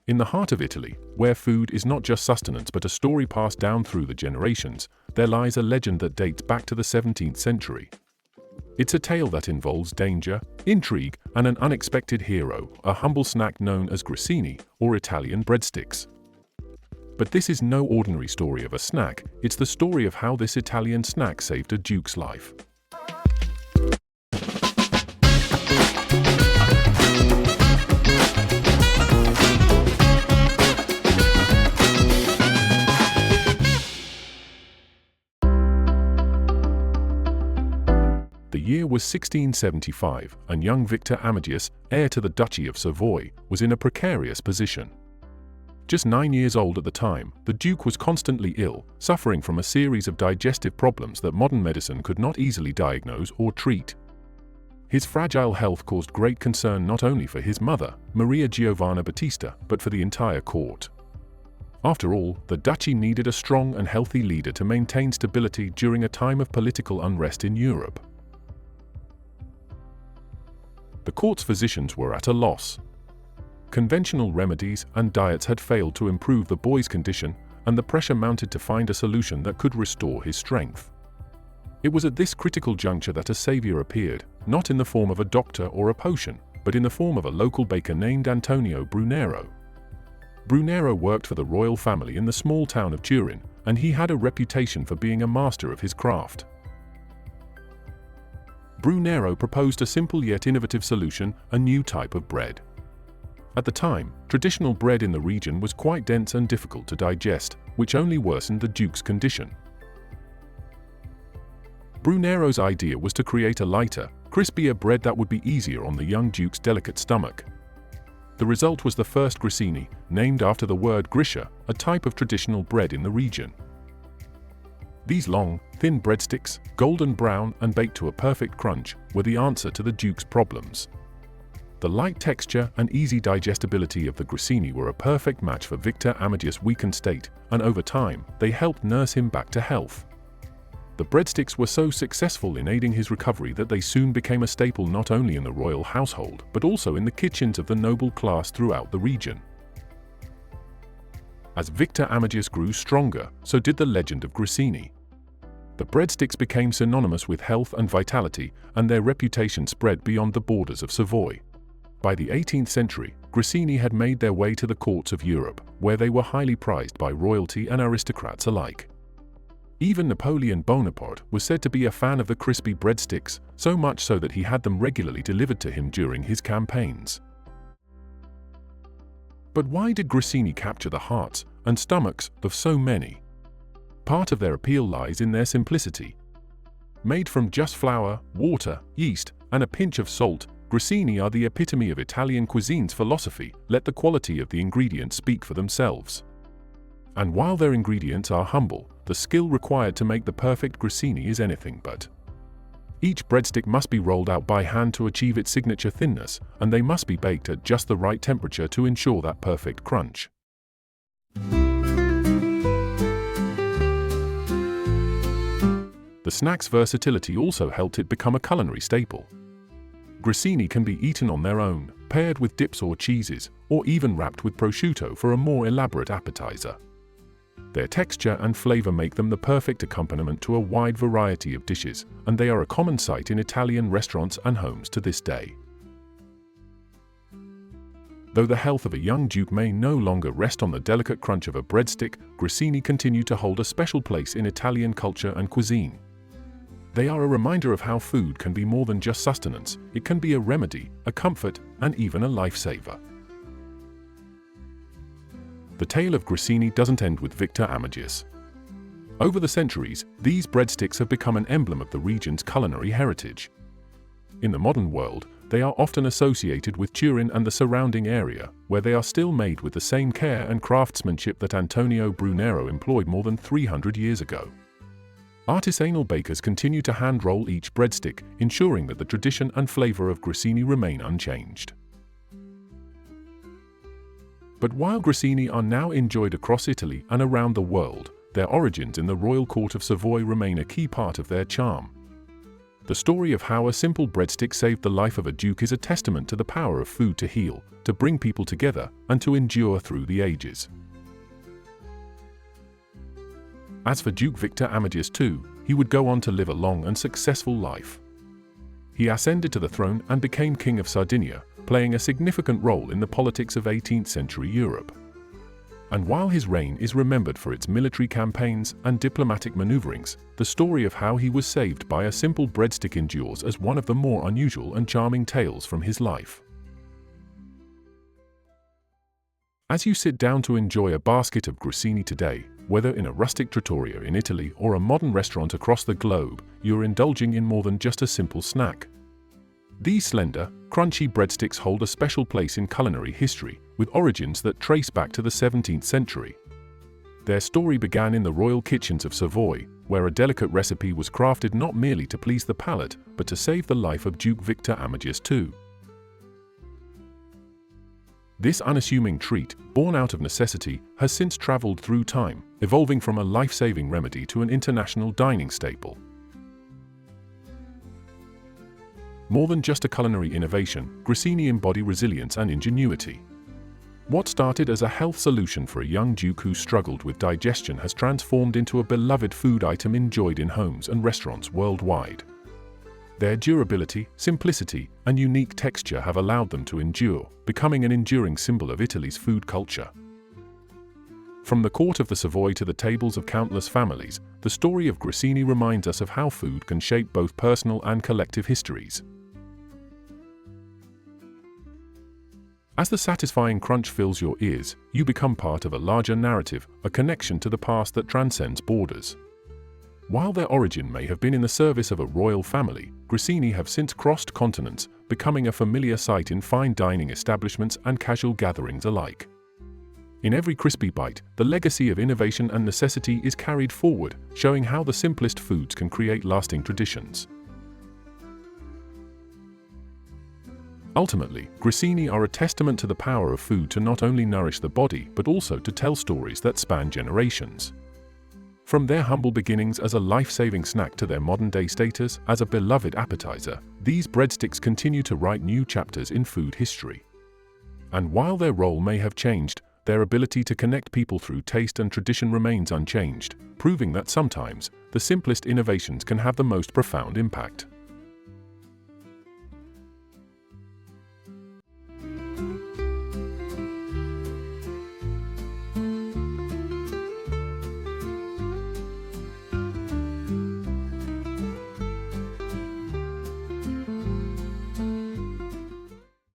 In the heart of Italy, where food is not just sustenance but a story passed down through the generations, there lies a legend that dates back to the 17th century. It's a tale that involves danger, intrigue, and an unexpected hero, a humble snack known as grissini, or Italian breadsticks. But this is no ordinary story of a snack, it's the story of how this Italian snack saved a duke's life. The year was 1675, and young Victor Amadeus, heir to the Duchy of Savoy, was in a precarious position. Just 9 years old at the time, the Duke was constantly ill, suffering from a series of digestive problems that modern medicine could not easily diagnose or treat. His fragile health caused great concern not only for his mother, Maria Giovanna Battista, but for the entire court. After all, the duchy needed a strong and healthy leader to maintain stability during a time of political unrest in Europe. The court's physicians were at a loss. Conventional remedies and diets had failed to improve the boy's condition, and the pressure mounted to find a solution that could restore his strength. It was at this critical juncture that a savior appeared, not in the form of a doctor or a potion, but in the form of a local baker named Antonio Brunero. Brunero worked for the royal family in the small town of Turin, and he had a reputation for being a master of his craft. Brunero proposed a simple yet innovative solution, a new type of bread. At the time, traditional bread in the region was quite dense and difficult to digest, which only worsened the Duke's condition. Brunero's idea was to create a lighter, crispier bread that would be easier on the young Duke's delicate stomach. The result was the first grissini, named after the word griscia, a type of traditional bread in the region. These long, thin breadsticks, golden brown and baked to a perfect crunch, were the answer to the Duke's problems. The light texture and easy digestibility of the grissini were a perfect match for Victor Amadeus' weakened state, and over time, they helped nurse him back to health. The breadsticks were so successful in aiding his recovery that they soon became a staple not only in the royal household, but also in the kitchens of the noble class throughout the region. As Victor Amadeus grew stronger, so did the legend of Grissini. The breadsticks became synonymous with health and vitality, and their reputation spread beyond the borders of Savoy. By the 18th century, grissini had made their way to the courts of Europe, where they were highly prized by royalty and aristocrats alike. Even Napoleon Bonaparte was said to be a fan of the crispy breadsticks, so much so that he had them regularly delivered to him during his campaigns. But why did grissini capture the hearts and stomachs of so many? Part of their appeal lies in their simplicity. Made from just flour, water, yeast, and a pinch of salt, grissini are the epitome of Italian cuisine's philosophy: let the quality of the ingredients speak for themselves. And while their ingredients are humble, the skill required to make the perfect grissini is anything but. Each breadstick must be rolled out by hand to achieve its signature thinness, and they must be baked at just the right temperature to ensure that perfect crunch. The snack's versatility also helped it become a culinary staple. Grissini can be eaten on their own, paired with dips or cheeses, or even wrapped with prosciutto for a more elaborate appetizer. Their texture and flavor make them the perfect accompaniment to a wide variety of dishes, and they are a common sight in Italian restaurants and homes to this day. Though the health of a young duke may no longer rest on the delicate crunch of a breadstick, grissini continue to hold a special place in Italian culture and cuisine. They are a reminder of how food can be more than just sustenance. It can be a remedy, a comfort, and even a lifesaver. The tale of Grissini doesn't end with Victor Amadeus. Over the centuries, these breadsticks have become an emblem of the region's culinary heritage. In the modern world, they are often associated with Turin and the surrounding area, where they are still made with the same care and craftsmanship that Antonio Brunero employed more than 300 years ago. Artisanal bakers continue to hand-roll each breadstick, ensuring that the tradition and flavor of grissini remain unchanged. But while grissini are now enjoyed across Italy and around the world, their origins in the royal court of Savoy remain a key part of their charm. The story of how a simple breadstick saved the life of a duke is a testament to the power of food to heal, to bring people together, and to endure through the ages. As for Duke Victor Amadeus II, he would go on to live a long and successful life. He ascended to the throne and became King of Sardinia, playing a significant role in the politics of 18th century Europe. And while his reign is remembered for its military campaigns and diplomatic maneuverings, the story of how he was saved by a simple breadstick endures as one of the more unusual and charming tales from his life. As you sit down to enjoy a basket of Grissini Today, whether in a rustic trattoria in Italy or a modern restaurant across the globe, you're indulging in more than just a simple snack. These slender, crunchy breadsticks hold a special place in culinary history, with origins that trace back to the 17th century. Their story began in the royal kitchens of Savoy, where a delicate recipe was crafted not merely to please the palate, but to save the life of Duke Victor Amadeus II. This unassuming treat, born out of necessity, has since traveled through time, evolving from a life-saving remedy to an international dining staple. More than just a culinary innovation, Grissini embody resilience and ingenuity. What started as a health solution for a young duke who struggled with digestion has transformed into a beloved food item enjoyed in homes and restaurants worldwide. Their durability, simplicity, and unique texture have allowed them to endure, becoming an enduring symbol of Italy's food culture. From the court of the Savoy to the tables of countless families, the story of Grissini reminds us of how food can shape both personal and collective histories. As the satisfying crunch fills your ears, you become part of a larger narrative, a connection to the past that transcends borders. While their origin may have been in the service of a royal family, Grissini have since crossed continents, becoming a familiar sight in fine dining establishments and casual gatherings alike. In every crispy bite, the legacy of innovation and necessity is carried forward, showing how the simplest foods can create lasting traditions. Ultimately, Grissini are a testament to the power of food to not only nourish the body but also to tell stories that span generations. From their humble beginnings as a life-saving snack to their modern-day status as a beloved appetizer, these breadsticks continue to write new chapters in food history. And while their role may have changed, their ability to connect people through taste and tradition remains unchanged, proving that sometimes the simplest innovations can have the most profound impact.